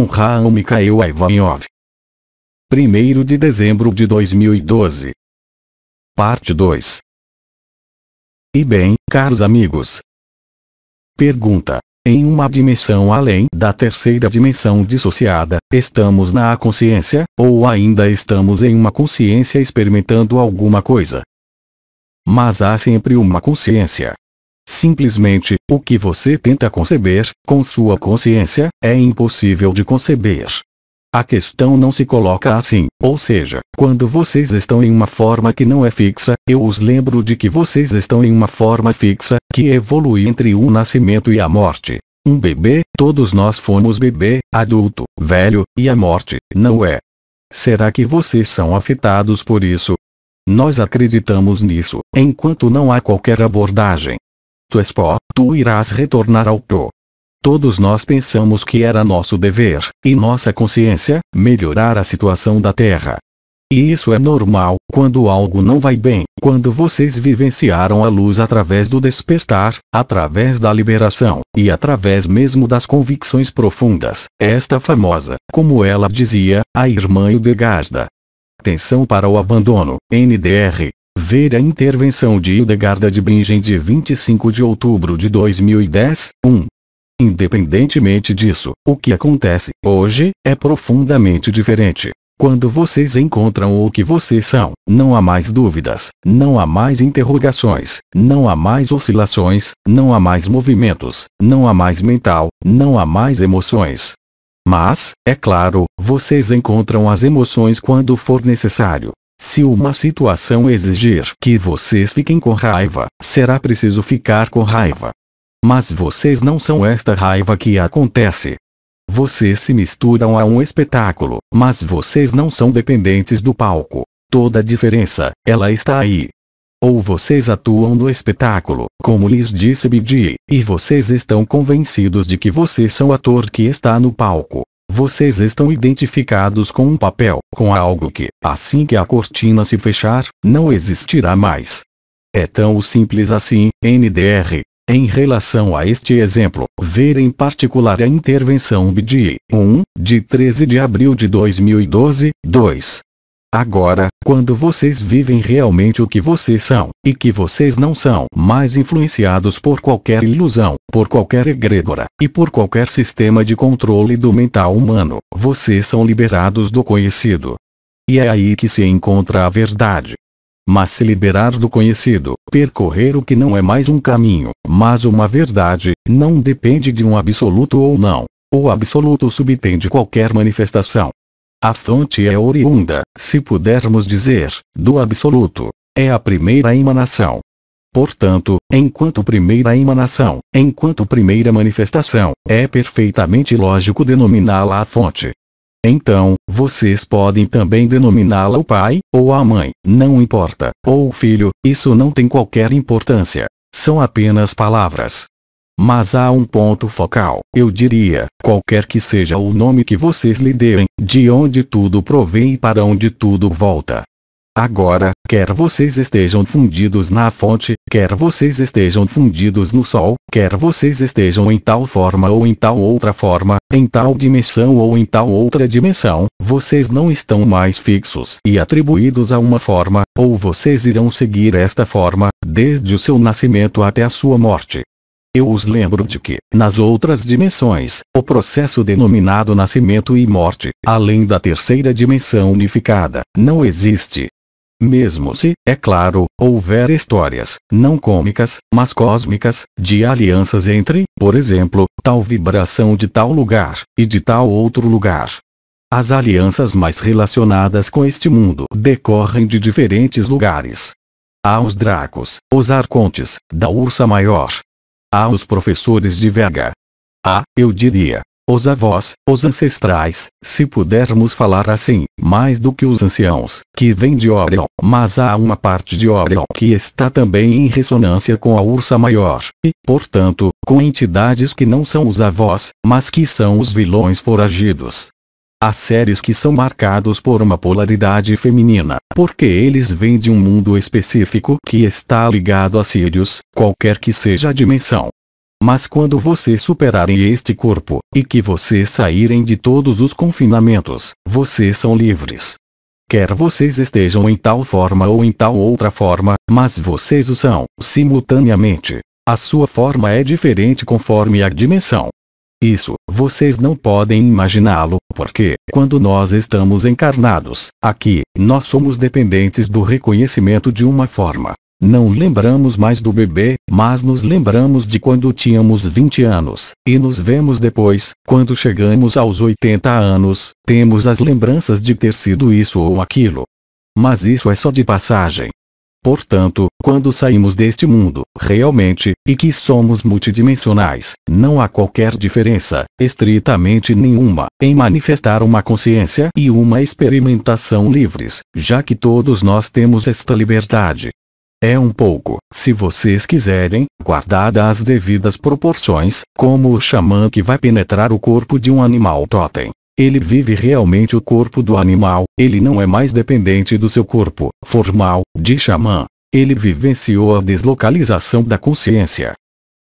Raul Mikhail Ivanov. 1º de dezembro de 2012. Parte 2. E bem, caros amigos. Pergunta. Em uma dimensão além da terceira dimensão dissociada, estamos na consciência, ou ainda estamos em uma consciência experimentando alguma coisa? Mas há sempre uma consciência. Simplesmente, o que você tenta conceber, com sua consciência, é impossível de conceber. A questão não se coloca assim, ou seja, quando vocês estão em uma forma que não é fixa, eu os lembro de que vocês estão em uma forma fixa, que evolui entre o nascimento e a morte. Um bebê, todos nós fomos bebê, adulto, velho, e a morte, não é? Será que vocês são afetados por isso? Nós acreditamos nisso, enquanto não há qualquer abordagem. Tu és pó, tu irás retornar ao pó. Todos nós pensamos que era nosso dever, e nossa consciência, melhorar a situação da Terra. E isso é normal, quando algo não vai bem, quando vocês vivenciaram a luz através do despertar, através da liberação, e através mesmo das convicções profundas, esta famosa, como ela dizia, a irmã Hildegarda. Atenção para o abandono, NDR. Ver a intervenção de Hildegarda de Bingen de 25 de outubro de 2010, 1. Independentemente disso, o que acontece hoje é profundamente diferente. Quando vocês encontram o que vocês são, não há mais dúvidas, não há mais interrogações, não há mais oscilações, não há mais movimentos, não há mais mental, não há mais emoções. Mas, é claro, vocês encontram as emoções quando for necessário. Se uma situação exigir que vocês fiquem com raiva, será preciso ficar com raiva. Mas vocês não são esta raiva que acontece. Vocês se misturam a um espetáculo, mas vocês não são dependentes do palco. Toda a diferença, ela está aí. Ou vocês atuam no espetáculo, como lhes disse Bidi, e vocês estão convencidos de que vocês são o ator que está no palco. Vocês estão identificados com um papel, com algo que, assim que a cortina se fechar, não existirá mais. É tão simples assim, NDR. Em relação a este exemplo, ver em particular a intervenção BD 1, de 13 de abril de 2012, 2. Agora, quando vocês vivem realmente o que vocês são, e que vocês não são mais influenciados por qualquer ilusão, por qualquer egrégora, e por qualquer sistema de controle do mental humano, vocês são liberados do conhecido. E é aí que se encontra a verdade. Mas se liberar do conhecido, percorrer o que não é mais um caminho, mas uma verdade, não depende de um absoluto ou não. O absoluto subtende qualquer manifestação. A fonte é oriunda, se pudermos dizer, do absoluto. É a primeira emanação. Portanto, enquanto primeira emanação, enquanto primeira manifestação, é perfeitamente lógico denominá-la a fonte. Então, vocês podem também denominá-la o pai, ou a mãe, não importa, ou o filho, isso não tem qualquer importância. São apenas palavras. Mas há um ponto focal, eu diria, qualquer que seja o nome que vocês lhe deem, de onde tudo provém e para onde tudo volta. Agora, quer vocês estejam fundidos na fonte, quer vocês estejam fundidos no sol, quer vocês estejam em tal forma ou em tal outra forma, em tal dimensão ou em tal outra dimensão, vocês não estão mais fixos e atribuídos a uma forma, ou vocês irão seguir esta forma, desde o seu nascimento até a sua morte. Eu os lembro de que, nas outras dimensões, o processo denominado nascimento e morte, além da terceira dimensão unificada, não existe. Mesmo se, é claro, houver histórias, não cômicas, mas cósmicas, de alianças entre, por exemplo, tal vibração de tal lugar, e de tal outro lugar. As alianças mais relacionadas com este mundo decorrem de diferentes lugares. Há os Dracos, os Arcontes, da Ursa Maior. Há os professores de Vega. Há, eu diria, os avós, os ancestrais, se pudermos falar assim, mais do que os anciãos, que vêm de Orion, mas há uma parte de Orion que está também em ressonância com a Ursa Maior, e, portanto, com entidades que não são os avós, mas que são os vilões foragidos. Há seres que são marcados por uma polaridade feminina, porque eles vêm de um mundo específico que está ligado a Sirius, qualquer que seja a dimensão. Mas quando vocês superarem este corpo, e que vocês saírem de todos os confinamentos, vocês são livres. Quer vocês estejam em tal forma ou em tal outra forma, mas vocês o são, simultaneamente. A sua forma é diferente conforme a dimensão. Isso, vocês não podem imaginá-lo, porque, quando nós estamos encarnados, aqui, nós somos dependentes do reconhecimento de uma forma. Não lembramos mais do bebê, mas nos lembramos de quando tínhamos 20 anos, e nos vemos depois, quando chegamos aos 80 anos, temos as lembranças de ter sido isso ou aquilo. Mas isso é só de passagem. Portanto, quando saímos deste mundo, realmente, e que somos multidimensionais, não há qualquer diferença, estritamente nenhuma, em manifestar uma consciência e uma experimentação livres, já que todos nós temos esta liberdade. É um pouco, se vocês quiserem, guardada as devidas proporções, como o xamã que vai penetrar o corpo de um animal totem. Ele vive realmente o corpo do animal, ele não é mais dependente do seu corpo formal, de xamã. Ele vivenciou a deslocalização da consciência.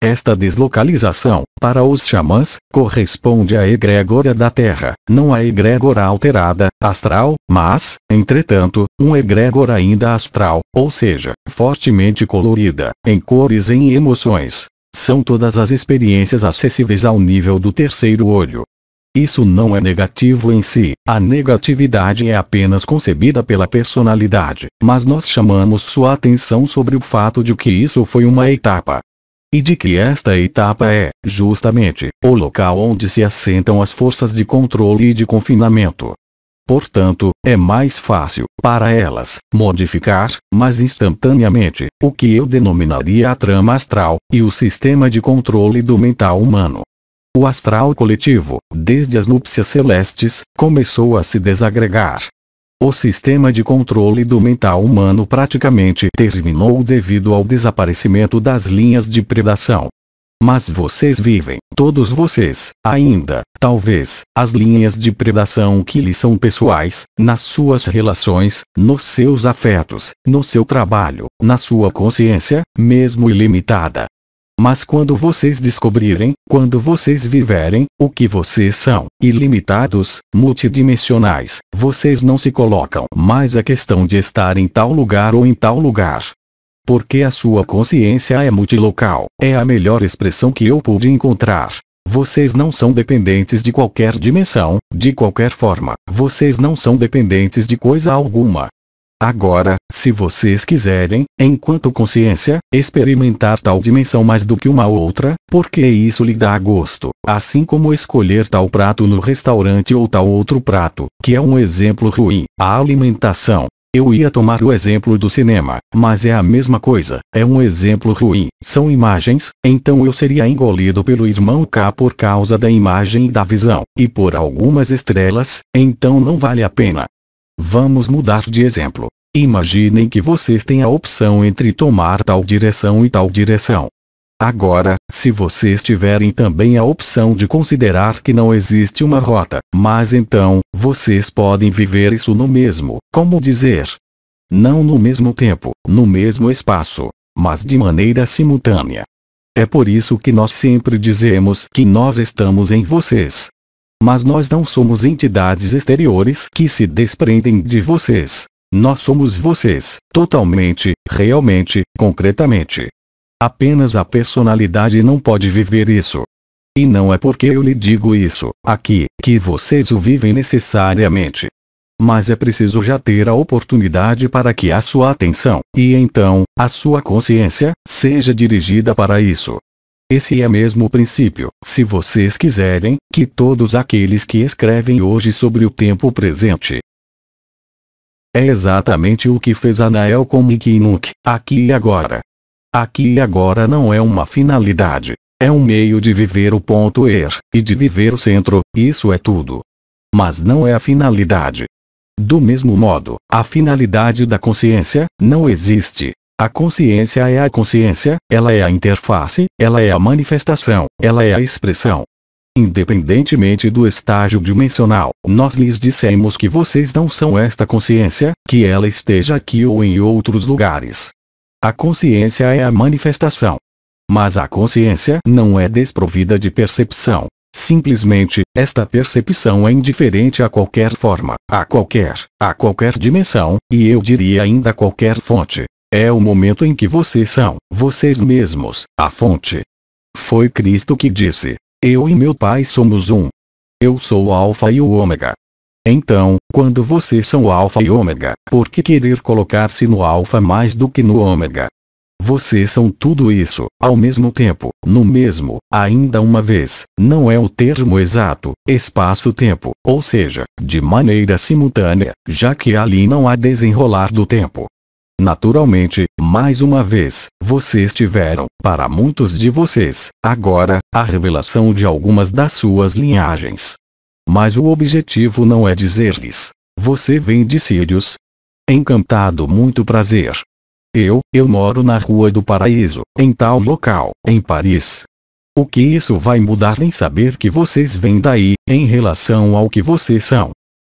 Esta deslocalização, para os xamãs, corresponde à egrégora da Terra, não à egrégora alterada, astral, mas, entretanto, uma egrégora ainda astral, ou seja, fortemente colorida, em cores e em emoções. São todas as experiências acessíveis ao nível do terceiro olho. Isso não é negativo em si, a negatividade é apenas concebida pela personalidade, mas nós chamamos sua atenção sobre o fato de que isso foi uma etapa. E de que esta etapa é, justamente, o local onde se assentam as forças de controle e de confinamento. Portanto, é mais fácil, para elas, modificar, mas instantaneamente, o que eu denominaria a trama astral, e o sistema de controle do mental humano. O astral coletivo, desde as núpcias celestes, começou a se desagregar. O sistema de controle do mental humano praticamente terminou devido ao desaparecimento das linhas de predação. Mas vocês vivem, todos vocês, ainda, talvez, as linhas de predação que lhes são pessoais, nas suas relações, nos seus afetos, no seu trabalho, na sua consciência, mesmo ilimitada. Mas quando vocês descobrirem, quando vocês viverem, o que vocês são, ilimitados, multidimensionais, vocês não se colocam mais a questão de estar em tal lugar ou em tal lugar. Porque a sua consciência é multilocal, é a melhor expressão que eu pude encontrar. Vocês não são dependentes de qualquer dimensão, de qualquer forma, vocês não são dependentes de coisa alguma. Agora, se vocês quiserem, enquanto consciência, experimentar tal dimensão mais do que uma outra, porque isso lhe dá gosto, assim como escolher tal prato no restaurante ou tal outro prato, que é um exemplo ruim, a alimentação. Eu ia tomar o exemplo do cinema, mas é a mesma coisa, é um exemplo ruim, são imagens, então eu seria engolido pelo irmão K por causa da imagem e da visão, e por algumas estrelas, então não vale a pena. Vamos mudar de exemplo. Imaginem que vocês têm a opção entre tomar tal direção e tal direção. Agora, se vocês tiverem também a opção de considerar que não existe uma rota, mas então, vocês podem viver isso no mesmo, como dizer, não no mesmo tempo, no mesmo espaço, mas de maneira simultânea. É por isso que nós sempre dizemos que nós estamos em vocês. Mas nós não somos entidades exteriores que se desprendem de vocês. Nós somos vocês, totalmente, realmente, concretamente. Apenas a personalidade não pode viver isso. E não é porque eu lhe digo isso, aqui, que vocês o vivem necessariamente. Mas é preciso já ter a oportunidade para que a sua atenção, e então, a sua consciência, seja dirigida para isso. Esse é mesmo o princípio, se vocês quiserem, que todos aqueles que escrevem hoje sobre o tempo presente. É exatamente o que fez Anael com Mickey Nook, aqui e agora. Aqui e agora não é uma finalidade. É um meio de viver o ponto er, e de viver o centro, isso é tudo. Mas não é a finalidade. Do mesmo modo, a finalidade da consciência, não existe. A consciência é a consciência, ela é a interface, ela é a manifestação, ela é a expressão. Independentemente do estágio dimensional, nós lhes dissemos que vocês não são esta consciência, que ela esteja aqui ou em outros lugares. A consciência é a manifestação. Mas a consciência não é desprovida de percepção. Simplesmente, esta percepção é indiferente a qualquer forma, a qualquer dimensão, e eu diria ainda a qualquer fonte. É o momento em que vocês são, vocês mesmos, a fonte. Foi Cristo que disse: eu e meu Pai somos um. Eu sou o Alfa e o Ômega. Então, quando vocês são o Alfa e Ômega, por que querer colocar-se no Alfa mais do que no Ômega? Vocês são tudo isso, ao mesmo tempo, no mesmo, ainda uma vez, não é o termo exato, espaço-tempo, ou seja, de maneira simultânea, já que ali não há desenrolar do tempo. Naturalmente, mais uma vez, vocês tiveram, para muitos de vocês, agora, a revelação de algumas das suas linhagens. Mas o objetivo não é dizer-lhes: você vem de Sírios? Encantado, muito prazer. Eu moro na Rua do Paraíso, em tal local, em Paris. O que isso vai mudar em saber que vocês vêm daí, em relação ao que vocês são?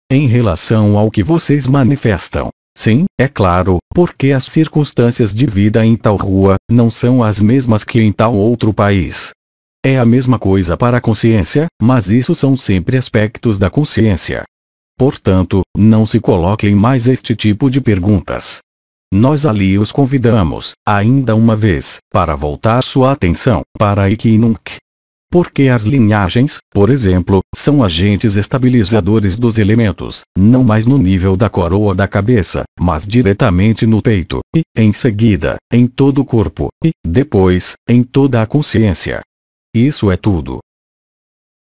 Em relação ao que vocês manifestam? Sim, é claro, porque as circunstâncias de vida em tal rua, não são as mesmas que em tal outro país. É a mesma coisa para a consciência, mas isso são sempre aspectos da consciência. Portanto, não se coloquem mais este tipo de perguntas. Nós ali os convidamos, ainda uma vez, para voltar sua atenção para Equinunc. Porque as linhagens, por exemplo, são agentes estabilizadores dos elementos, não mais no nível da coroa da cabeça, mas diretamente no peito, e, em seguida, em todo o corpo, e, depois, em toda a consciência. Isso é tudo.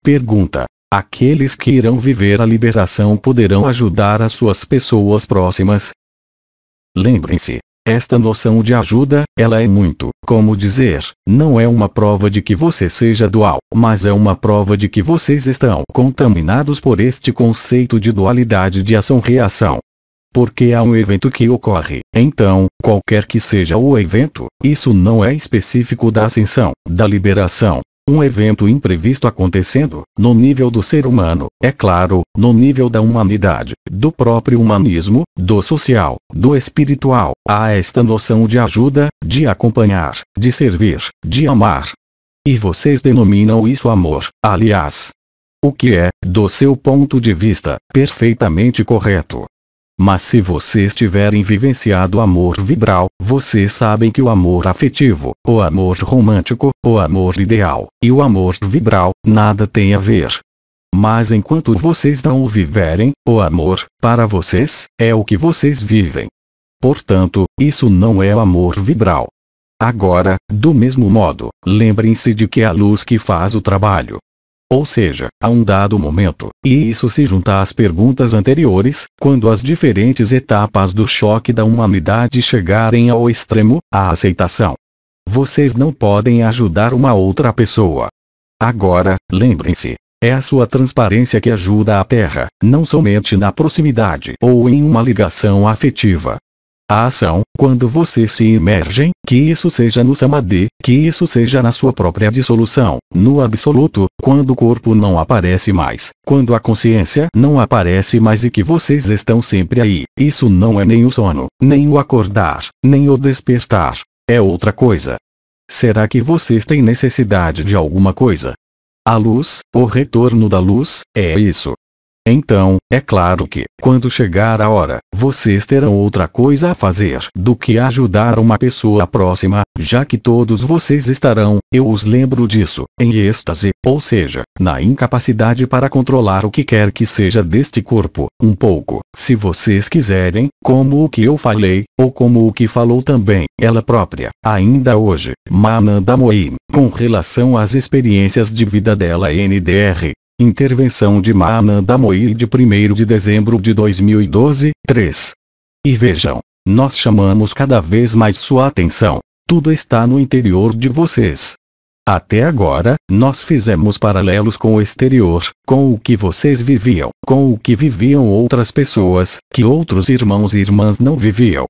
Pergunta: aqueles que irão viver a liberação poderão ajudar as suas pessoas próximas? Lembrem-se, esta noção de ajuda, ela é muito, como dizer, não é uma prova de que você seja dual, mas é uma prova de que vocês estão contaminados por este conceito de dualidade de ação-reação. Porque há um evento que ocorre, então, qualquer que seja o evento, isso não é específico da ascensão, da liberação. Um evento imprevisto acontecendo, no nível do ser humano, é claro, no nível da humanidade, do próprio humanismo, do social, do espiritual, há esta noção de ajuda, de acompanhar, de servir, de amar. E vocês denominam isso amor, aliás. O que é, do seu ponto de vista, perfeitamente correto. Mas se vocês tiverem vivenciado amor vibral, vocês sabem que o amor afetivo, o amor romântico, o amor ideal, e o amor vibral, nada tem a ver. Mas enquanto vocês não o viverem, o amor, para vocês, é o que vocês vivem. Portanto, isso não é o amor vibral. Agora, do mesmo modo, lembrem-se de que é a luz que faz o trabalho. Ou seja, a um dado momento, e isso se junta às perguntas anteriores, quando as diferentes etapas do choque da humanidade chegarem ao extremo, a aceitação. Vocês não podem ajudar uma outra pessoa. Agora, lembrem-se, é a sua transparência que ajuda a Terra, não somente na proximidade ou em uma ligação afetiva. A ação, quando vocês se imergem, que isso seja no samadhi, que isso seja na sua própria dissolução, no absoluto, quando o corpo não aparece mais, quando a consciência não aparece mais e que vocês estão sempre aí, isso não é nem o sono, nem o acordar, nem o despertar, é outra coisa. Será que vocês têm necessidade de alguma coisa? A luz, o retorno da luz, é isso. Então, é claro que, quando chegar a hora, vocês terão outra coisa a fazer do que ajudar uma pessoa próxima, já que todos vocês estarão, eu os lembro disso, em êxtase, ou seja, na incapacidade para controlar o que quer que seja deste corpo, um pouco, se vocês quiserem, como o que eu falei, ou como o que falou também, ela própria, ainda hoje, Mananda Moin, com relação às experiências de vida dela NDR. Intervenção de Mananda Moin de 1º de dezembro de 2012, 3. E vejam, nós chamamos cada vez mais sua atenção. Tudo está no interior de vocês. Até agora, nós fizemos paralelos com o exterior, com o que vocês viviam, com o que viviam outras pessoas, que outros irmãos e irmãs não viviam.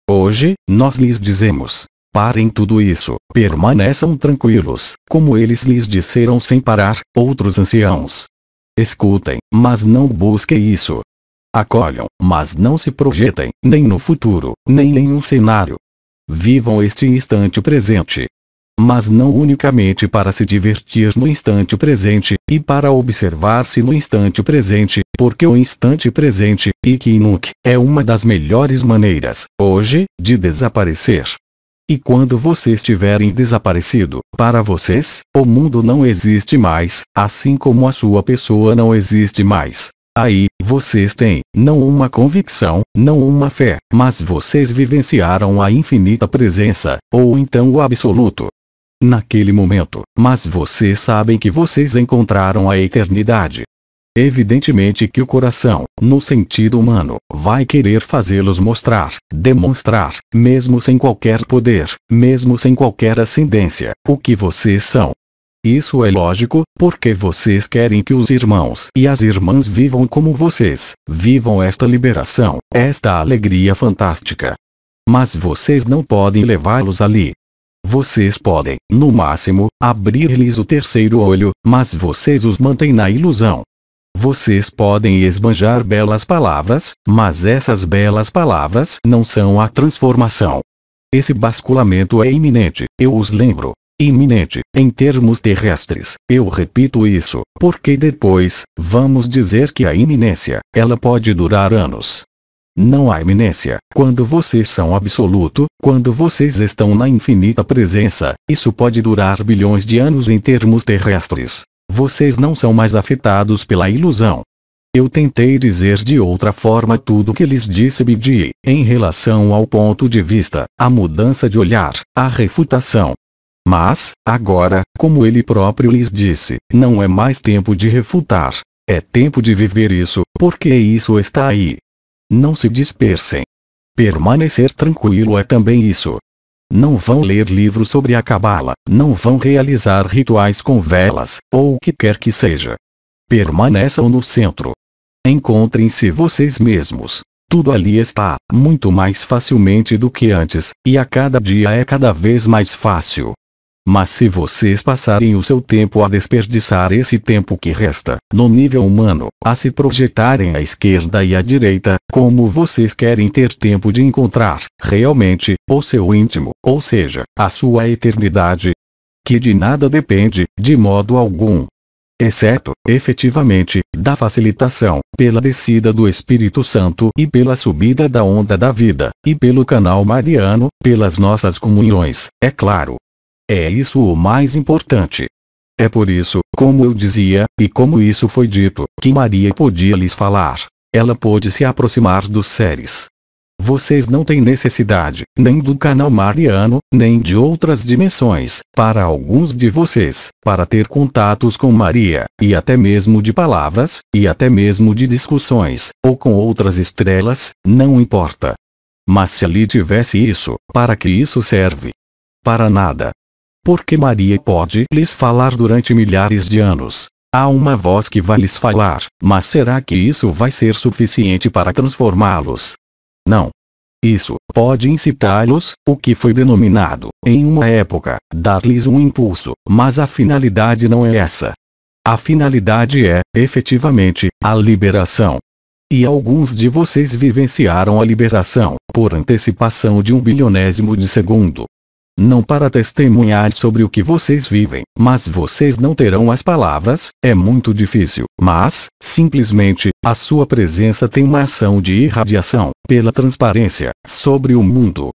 Hoje, nós lhes dizemos: parem tudo isso, permaneçam tranquilos, como eles lhes disseram sem parar, outros anciãos. Escutem, mas não busquem isso. Acolham, mas não se projetem, nem no futuro, nem em um cenário. Vivam este instante presente. mas não unicamente para se divertir no instante presente, e para observar-se no instante presente, porque o instante presente, e nunca, é uma das melhores maneiras, hoje, de desaparecer. E quando vocês tiverem desaparecido, para vocês, o mundo não existe mais, assim como a sua pessoa não existe mais. Aí, vocês têm, não uma convicção, não uma fé, mas vocês vivenciaram a infinita presença, ou então o absoluto. Naquele momento, mas vocês sabem que vocês encontraram a eternidade. Evidentemente que o coração, no sentido humano, vai querer fazê-los mostrar, demonstrar, mesmo sem qualquer poder, mesmo sem qualquer ascendência, o que vocês são. Isso é lógico, porque vocês querem que os irmãos e as irmãs vivam como vocês, vivam esta liberação, esta alegria fantástica. Mas vocês não podem levá-los ali. Vocês podem, no máximo, abrir-lhes o terceiro olho, mas vocês os mantêm na ilusão. Vocês podem esbanjar belas palavras, mas essas belas palavras não são a transformação. Esse basculamento é iminente, eu os lembro. Iminente, em termos terrestres, eu repito isso, porque depois, vamos dizer que a iminência, ela pode durar anos. Não há iminência, quando vocês são absoluto, quando vocês estão na infinita presença, isso pode durar bilhões de anos em termos terrestres. Vocês não são mais afetados pela ilusão. Eu tentei dizer de outra forma tudo o que lhes disse Bidi, em relação ao ponto de vista, a mudança de olhar, a refutação. Mas, agora, como ele próprio lhes disse, não é mais tempo de refutar. É tempo de viver isso, porque isso está aí. Não se dispersem. Permanecer tranquilo é também isso. Não vão ler livros sobre a Cabala, não vão realizar rituais com velas, ou o que quer que seja. Permaneçam no centro. Encontrem-se vocês mesmos. Tudo ali está, muito mais facilmente do que antes, e a cada dia é cada vez mais fácil. Mas se vocês passarem o seu tempo a desperdiçar esse tempo que resta, no nível humano, a se projetarem à esquerda e à direita, como vocês querem ter tempo de encontrar, realmente, o seu íntimo, ou seja, a sua eternidade, que de nada depende, de modo algum. Exceto, efetivamente, da facilitação, pela descida do Espírito Santo e pela subida da onda da vida, e pelo canal mariano, pelas nossas comunhões, é claro. É isso o mais importante. É por isso, como eu dizia, e como isso foi dito, que Maria podia lhes falar. Ela pôde se aproximar dos seres. Vocês não têm necessidade, nem do canal mariano, nem de outras dimensões, para alguns de vocês, para ter contatos com Maria, e até mesmo de palavras, e até mesmo de discussões, ou com outras estrelas, não importa. Mas se ali tivesse isso, para que isso serve? Para nada. Porque Maria pode lhes falar durante milhares de anos. Há uma voz que vai lhes falar, mas será que isso vai ser suficiente para transformá-los? Não. Isso pode incitá-los, o que foi denominado, em uma época, dar-lhes um impulso, mas a finalidade não é essa. A finalidade é, efetivamente, a liberação. E alguns de vocês vivenciaram a liberação, por antecipação de 1/1000º de segundo. Não para testemunhar sobre o que vocês vivem, mas vocês não terão as palavras, é muito difícil, mas, simplesmente, a sua presença tem uma ação de irradiação, pela transparência, sobre o mundo.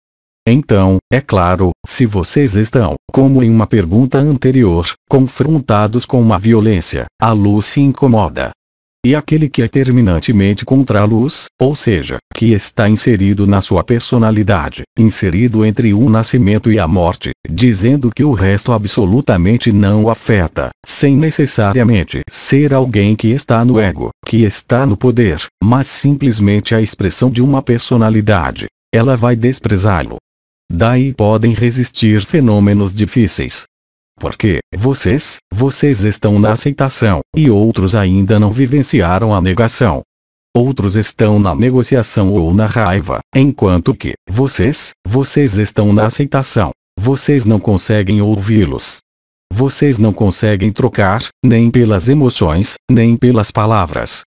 Então, é claro, se vocês estão, como em uma pergunta anterior, confrontados com uma violência, a luz se incomoda. E aquele que é terminantemente contra a luz, ou seja, que está inserido na sua personalidade, inserido entre o nascimento e a morte, dizendo que o resto absolutamente não o afeta, sem necessariamente ser alguém que está no ego, que está no poder, mas simplesmente a expressão de uma personalidade, ela vai desprezá-lo. Daí podem resistir fenômenos difíceis. Porque, vocês estão na aceitação, e outros ainda não vivenciaram a negação. Outros estão na negociação ou na raiva, enquanto que, vocês estão na aceitação. Vocês não conseguem ouvi-los. Vocês não conseguem trocar, nem pelas emoções, nem pelas palavras.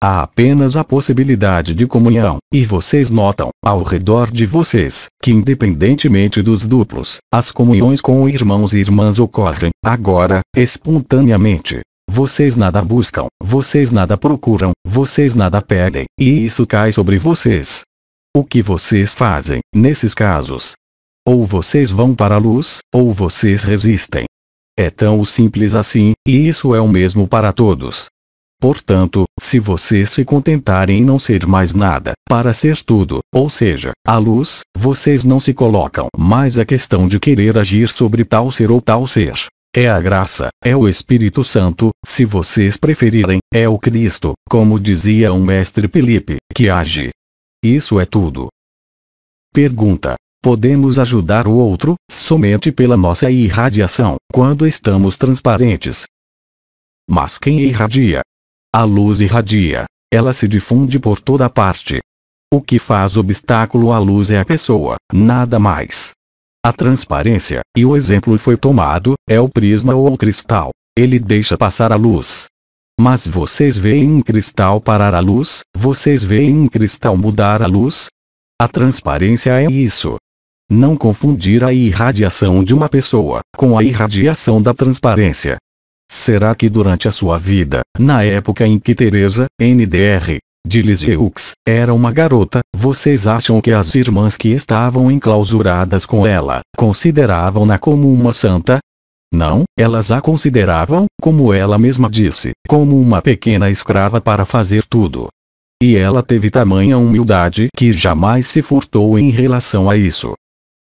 Há apenas a possibilidade de comunhão, e vocês notam, ao redor de vocês, que independentemente dos duplos, as comunhões com irmãos e irmãs ocorrem, agora, espontaneamente. Vocês nada buscam, vocês nada procuram, vocês nada pedem, e isso cai sobre vocês. O que vocês fazem, nesses casos? Ou vocês vão para a luz, ou vocês resistem. É tão simples assim, e isso é o mesmo para todos. Portanto, se vocês se contentarem em não ser mais nada, para ser tudo, ou seja, a luz, vocês não se colocam mais a questão de querer agir sobre tal ser ou tal ser. É a graça, é o Espírito Santo, se vocês preferirem, é o Cristo, como dizia o mestre Felipe, que age. Isso é tudo. Pergunta: podemos ajudar o outro, somente pela nossa irradiação, quando estamos transparentes? Mas quem irradia? A luz irradia. Ela se difunde por toda parte. O que faz obstáculo à luz é a pessoa, nada mais. A transparência, e o exemplo foi tomado, é o prisma ou o cristal. Ele deixa passar a luz. Mas vocês veem um cristal parar a luz? Vocês veem um cristal mudar a luz? A transparência é isso. Não confundir a irradiação de uma pessoa com a irradiação da transparência. Será que durante a sua vida, na época em que Teresa, NDR, de Lisieux, era uma garota, vocês acham que as irmãs que estavam enclausuradas com ela, consideravam-na como uma santa? Não, elas a consideravam, como ela mesma disse, como uma pequena escrava para fazer tudo. E ela teve tamanha humildade que jamais se furtou em relação a isso.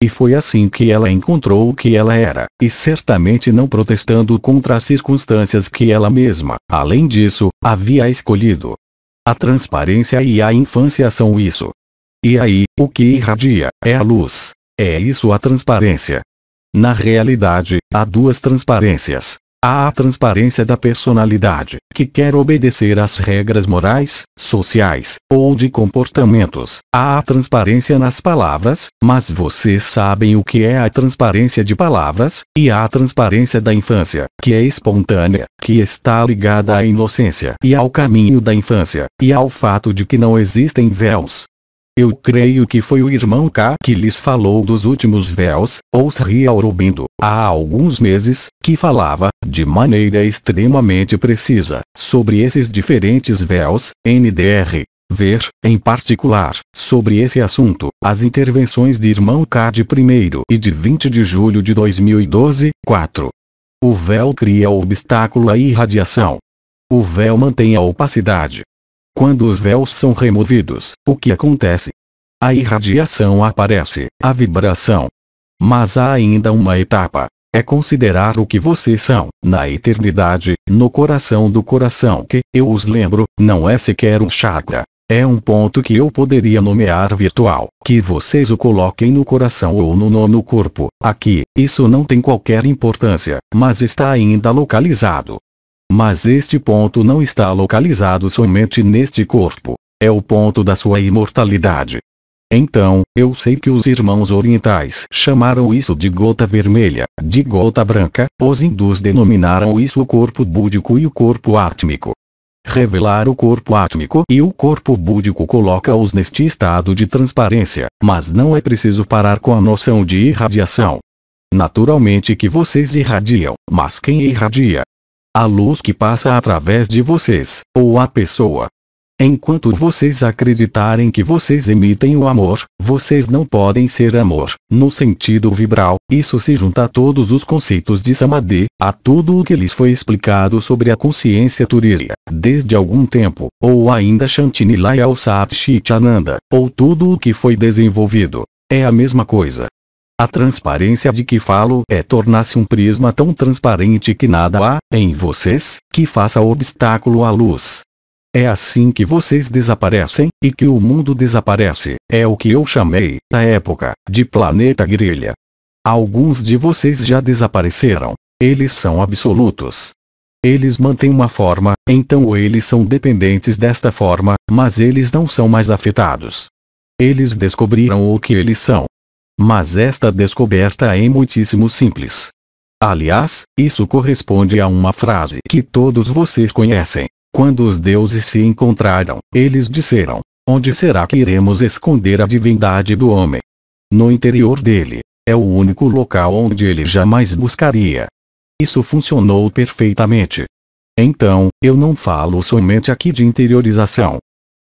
E foi assim que ela encontrou o que ela era, e certamente não protestando contra as circunstâncias que ela mesma, além disso, havia escolhido. A transparência e a infância são isso. E aí, o que irradia, é a luz. É isso a transparência. Na realidade, há duas transparências. Há a transparência da personalidade, que quer obedecer às regras morais, sociais, ou de comportamentos. Há a transparência nas palavras, mas vocês sabem o que é a transparência de palavras, e há a transparência da infância, que é espontânea, que está ligada à inocência e ao caminho da infância, e ao fato de que não existem véus. Eu creio que foi o irmão K que lhes falou dos últimos véus, ou Sri Aurobindo, há alguns meses, que falava, de maneira extremamente precisa, sobre esses diferentes véus, NDR. Ver, em particular, sobre esse assunto, as intervenções de irmão K de 1º e de 20 de julho de 2012, 4. O véu cria o obstáculo à irradiação. O véu mantém a opacidade. Quando os véus são removidos, o que acontece? A irradiação aparece, a vibração. Mas há ainda uma etapa. É considerar o que vocês são, na eternidade, no coração do coração que, eu os lembro, não é sequer um chakra. É um ponto que eu poderia nomear virtual, que vocês o coloquem no coração ou no nono corpo. Aqui, isso não tem qualquer importância, mas está ainda localizado. Mas este ponto não está localizado somente neste corpo. É o ponto da sua imortalidade. Então, eu sei que os irmãos orientais chamaram isso de gota vermelha, de gota branca, os hindus denominaram isso o corpo búdico e o corpo átmico. Revelar o corpo átmico e o corpo búdico coloca-os neste estado de transparência, mas não é preciso parar com a noção de irradiação. Naturalmente que vocês irradiam, mas quem irradia? A luz que passa através de vocês, ou a pessoa. Enquanto vocês acreditarem que vocês emitem o amor, vocês não podem ser amor, no sentido vibral. Isso se junta a todos os conceitos de Samadhi, a tudo o que lhes foi explicado sobre a consciência Turiya, desde algum tempo, ou ainda Shantinilaya ou Satchitananda, ou tudo o que foi desenvolvido. É a mesma coisa. A transparência de que falo é tornar-se um prisma tão transparente que nada há, em vocês, que faça obstáculo à luz. É assim que vocês desaparecem, e que o mundo desaparece. É o que eu chamei, na época, de planeta grelha. Alguns de vocês já desapareceram. Eles são absolutos. Eles mantêm uma forma, então eles são dependentes desta forma, mas eles não são mais afetados. Eles descobriram o que eles são. Mas esta descoberta é muitíssimo simples. Aliás, isso corresponde a uma frase que todos vocês conhecem. Quando os deuses se encontraram, eles disseram: onde será que iremos esconder a divindade do homem? No interior dele. É o único local onde ele jamais buscaria. Isso funcionou perfeitamente. Então, eu não falo somente aqui de interiorização.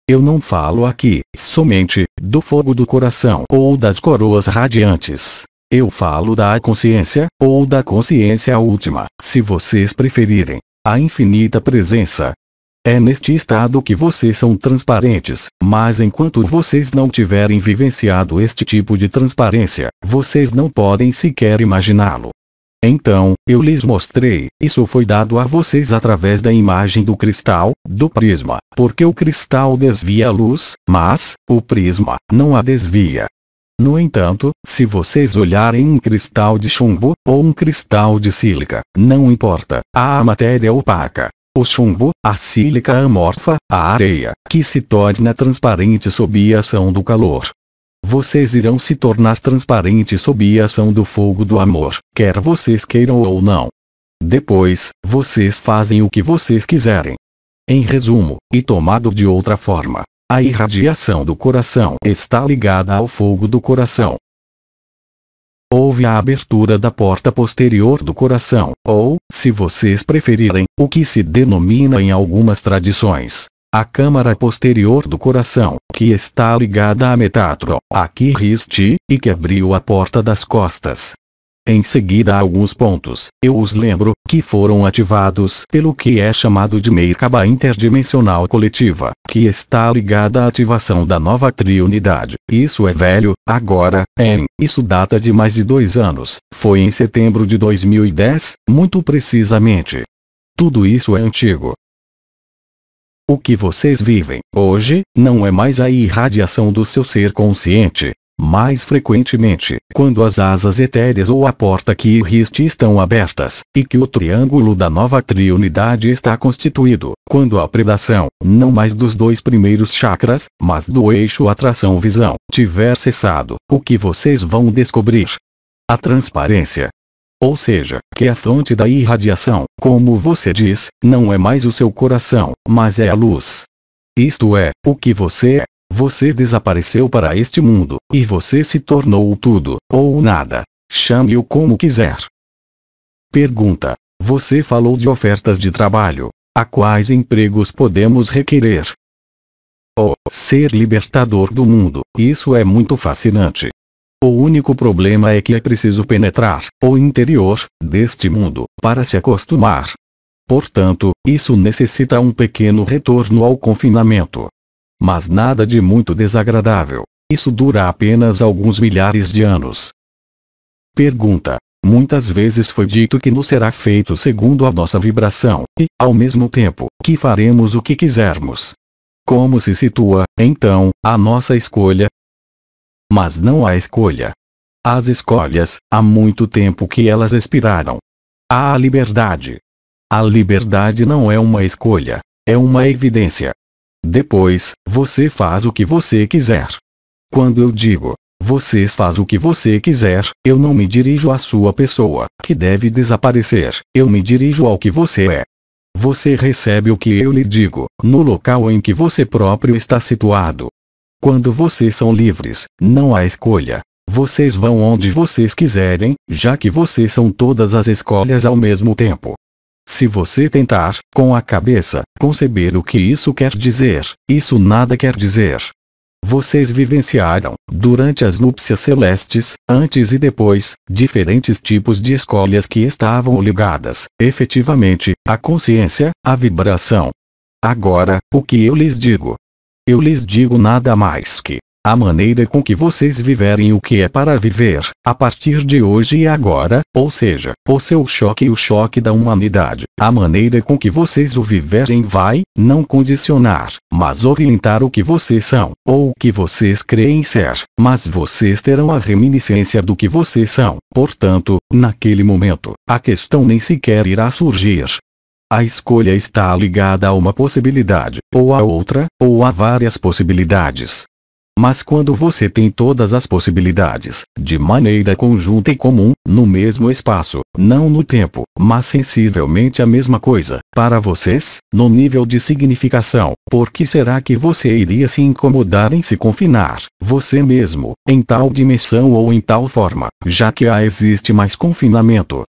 Eu não falo aqui, somente, do fogo do coração ou das coroas radiantes. Eu falo da consciência, ou da consciência última, se vocês preferirem. A infinita presença. É neste estado que vocês são transparentes, mas enquanto vocês não tiverem vivenciado este tipo de transparência, vocês não podem sequer imaginá-lo. Então, eu lhes mostrei, isso foi dado a vocês através da imagem do cristal, do prisma, porque o cristal desvia a luz, mas, o prisma, não a desvia. No entanto, se vocês olharem um cristal de chumbo, ou um cristal de sílica, não importa, há a matéria opaca. O chumbo, a sílica amorfa, a areia, que se torna transparente sob a ação do calor. Vocês irão se tornar transparentes sob a ação do fogo do amor, quer vocês queiram ou não. Depois, vocês fazem o que vocês quiserem. Em resumo, e tomado de outra forma, a irradiação do coração está ligada ao fogo do coração. Houve a abertura da porta posterior do coração, ou, se vocês preferirem, o que se denomina em algumas tradições, a câmara posterior do coração, que está ligada a Metatron, a Kiristi, e que abriu a porta das costas. Em seguida, alguns pontos, eu os lembro, que foram ativados pelo que é chamado de Merkaba interdimensional coletiva, que está ligada à ativação da nova triunidade. Isso é velho, agora, isso data de mais de 2 anos, foi em setembro de 2010, muito precisamente. Tudo isso é antigo. O que vocês vivem, hoje, não é mais a irradiação do seu ser consciente. Mais frequentemente, quando as asas etéreas ou a porta Kiristi estão abertas, e que o triângulo da nova triunidade está constituído, quando a predação, não mais dos 2 primeiros chakras, mas do eixo atração-visão, tiver cessado, o que vocês vão descobrir? A transparência. Ou seja, que a fonte da irradiação, como você diz, não é mais o seu coração, mas é a luz. Isto é, o que você é. Você desapareceu para este mundo, e você se tornou o tudo, ou o nada. Chame-o como quiser. Pergunta. Você falou de ofertas de trabalho. A quais empregos podemos requerer? Ser libertador do mundo. Isso é muito fascinante. O único problema é que é preciso penetrar o interior deste mundo, para se acostumar. Portanto, isso necessita um pequeno retorno ao confinamento. Mas nada de muito desagradável. Isso dura apenas alguns milhares de anos. Pergunta. Muitas vezes foi dito que nos será feito segundo a nossa vibração, e, ao mesmo tempo, que faremos o que quisermos. Como se situa, então, a nossa escolha? Mas não há escolha. As escolhas, há muito tempo que elas expiraram. Há a liberdade. A liberdade não é uma escolha, é uma evidência. Depois, você faz o que você quiser. Quando eu digo, vocês fazem o que você quiser, eu não me dirijo à sua pessoa, que deve desaparecer, eu me dirijo ao que você é. Você recebe o que eu lhe digo, no local em que você próprio está situado. Quando vocês são livres, não há escolha. Vocês vão onde vocês quiserem, já que vocês são todas as escolhas ao mesmo tempo. Se você tentar, com a cabeça, conceber o que isso quer dizer, isso nada quer dizer. Vocês vivenciaram, durante as núpcias celestes, antes e depois, diferentes tipos de escolhas que estavam ligadas, efetivamente, à consciência, à vibração. Agora, o que eu lhes digo? Eu lhes digo nada mais que a maneira com que vocês viverem o que é para viver, a partir de hoje e agora, ou seja, o seu choque e o choque da humanidade. A maneira com que vocês o viverem vai, não condicionar, mas orientar o que vocês são, ou o que vocês creem ser, mas vocês terão a reminiscência do que vocês são. Portanto, naquele momento, a questão nem sequer irá surgir. A escolha está ligada a uma possibilidade, ou a outra, ou a várias possibilidades. Mas quando você tem todas as possibilidades, de maneira conjunta e comum, no mesmo espaço, não no tempo, mas sensivelmente a mesma coisa, para vocês, no nível de significação, por que será que você iria se incomodar em se confinar, você mesmo, em tal dimensão ou em tal forma, já que existe mais confinamento?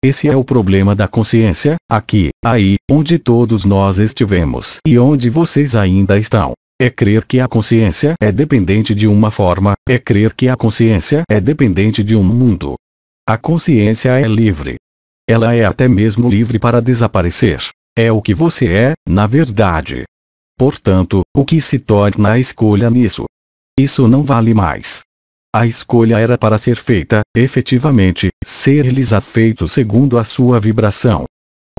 Esse é o problema da consciência, aqui, aí, onde todos nós estivemos e onde vocês ainda estão. É crer que a consciência é dependente de uma forma, é crer que a consciência é dependente de um mundo. A consciência é livre. Ela é até mesmo livre para desaparecer. É o que você é, na verdade. Portanto, o que se torna a escolha nisso? Isso não vale mais. A escolha era para ser feita, efetivamente, ser-lhes feito segundo a sua vibração.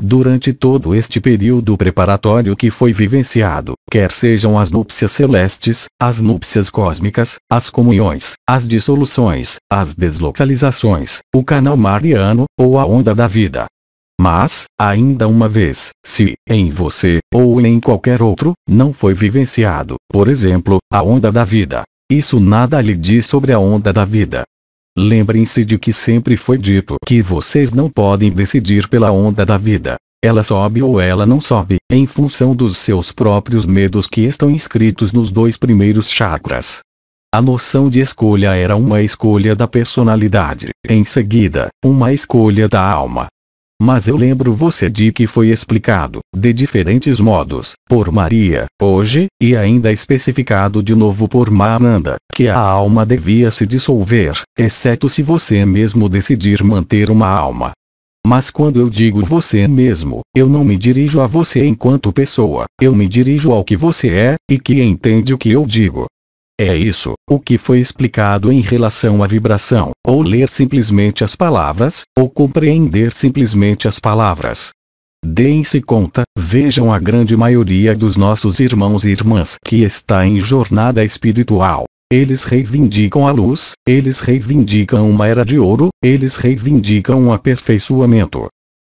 Durante todo este período preparatório que foi vivenciado, quer sejam as núpcias celestes, as núpcias cósmicas, as comunhões, as dissoluções, as deslocalizações, o canal mariano, ou a onda da vida. Mas, ainda uma vez, se, em você, ou em qualquer outro, não foi vivenciado, por exemplo, a onda da vida, isso nada lhe diz sobre a onda da vida. Lembrem-se de que sempre foi dito que vocês não podem decidir pela onda da vida. Ela sobe ou ela não sobe, em função dos seus próprios medos que estão inscritos nos 2 primeiros chakras. A noção de escolha era uma escolha da personalidade, em seguida, uma escolha da alma. Mas eu lembro você de que foi explicado, de diferentes modos, por Maria, hoje, e ainda especificado de novo por Mahananda, que a alma devia se dissolver, exceto se você mesmo decidir manter uma alma. Mas quando eu digo você mesmo, eu não me dirijo a você enquanto pessoa, eu me dirijo ao que você é, e que entende o que eu digo. É isso, o que foi explicado em relação à vibração, ou ler simplesmente as palavras, ou compreender simplesmente as palavras. Deem-se conta, vejam a grande maioria dos nossos irmãos e irmãs que está em jornada espiritual. Eles reivindicam a luz, eles reivindicam uma era de ouro, eles reivindicam um aperfeiçoamento.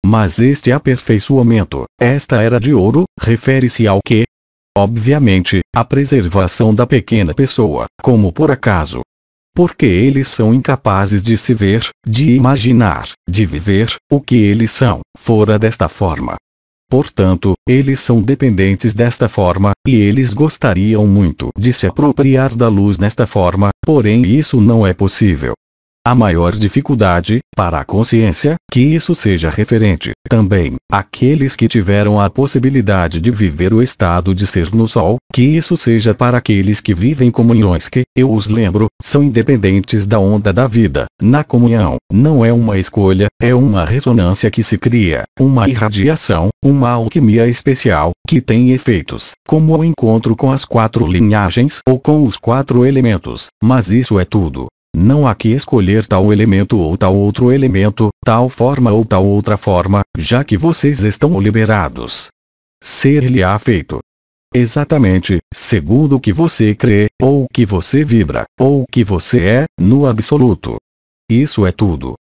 Mas este aperfeiçoamento, esta era de ouro, refere-se ao quê? Obviamente, a preservação da pequena pessoa, como por acaso. Porque eles são incapazes de se ver, de imaginar, de viver, o que eles são, fora desta forma. Portanto, eles são dependentes desta forma, e eles gostariam muito de se apropriar da luz nesta forma, porém isso não é possível. A maior dificuldade, para a consciência, que isso seja referente, também, àqueles que tiveram a possibilidade de viver o estado de ser no sol, que isso seja para aqueles que vivem comunhões que, eu os lembro, são independentes da onda da vida, na comunhão, não é uma escolha, é uma ressonância que se cria, uma irradiação, uma alquimia especial, que tem efeitos, como o encontro com as 4 linhagens ou com os 4 elementos, mas isso é tudo. Não há que escolher tal elemento ou tal outro elemento, tal forma ou tal outra forma, já que vocês estão liberados. Ser-lhe-á feito. Exatamente, segundo o que você crê, ou o que você vibra, ou o que você é, no absoluto. Isso é tudo.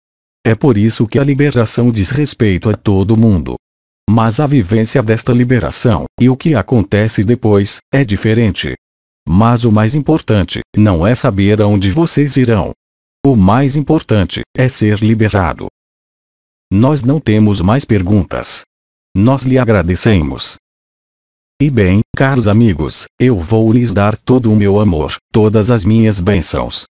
É por isso que a liberação diz respeito a todo mundo. Mas a vivência desta liberação, e o que acontece depois, é diferente. Mas o mais importante, não é saber aonde vocês irão. O mais importante, é ser liberado. Nós não temos mais perguntas. Nós lhe agradecemos. E bem, caros amigos, eu vou lhes dar todo o meu amor, todas as minhas bênçãos.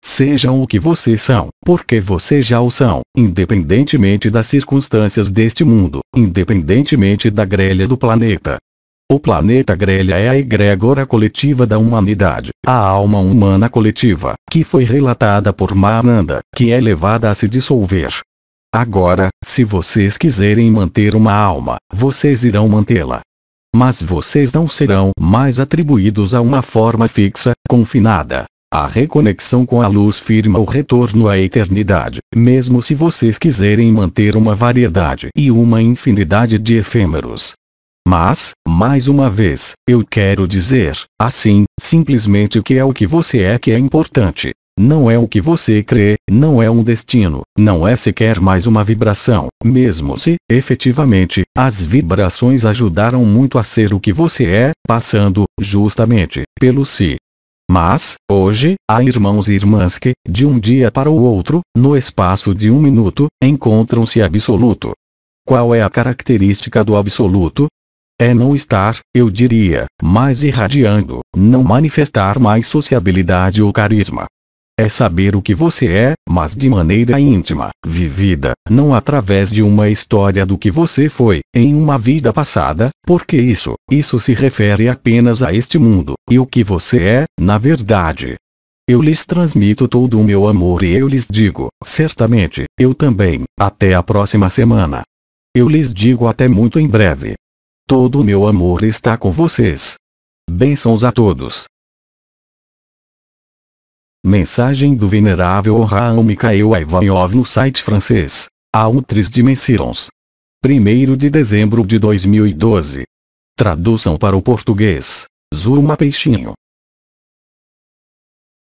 Sejam o que vocês são, porque vocês já o são, independentemente das circunstâncias deste mundo, independentemente da grelha do planeta. O planeta grelha é a egrégora coletiva da humanidade, a alma humana coletiva, que foi relatada por Mahananda, que é levada a se dissolver. Agora, se vocês quiserem manter uma alma, vocês irão mantê-la. Mas vocês não serão mais atribuídos a uma forma fixa, confinada. A reconexão com a luz firma o retorno à eternidade, mesmo se vocês quiserem manter uma variedade e uma infinidade de efêmeros. Mas, mais uma vez, eu quero dizer, assim, simplesmente que é o que você é que é importante. Não é o que você crê, não é um destino, não é sequer mais uma vibração, mesmo se, efetivamente, as vibrações ajudaram muito a ser o que você é, passando, justamente, pelo si. Mas, hoje, há irmãos e irmãs que, de um dia para o outro, no espaço de um minuto, encontram-se absoluto. Qual é a característica do absoluto? É não estar, eu diria, mais irradiando, não manifestar mais sociabilidade ou carisma. É saber o que você é, mas de maneira íntima, vivida, não através de uma história do que você foi, em uma vida passada, porque isso se refere apenas a este mundo, e o que você é, na verdade. Eu lhes transmito todo o meu amor e eu lhes digo, certamente, eu também, até a próxima semana. Eu lhes digo até muito em breve. Todo o meu amor está com vocês. Bênçãos a todos. Mensagem do Venerável Avraham Mikhael Ivanov no site francês, Autres Dimensions. 1º de dezembro de 2012. Tradução para o português, Zulma Peixinho.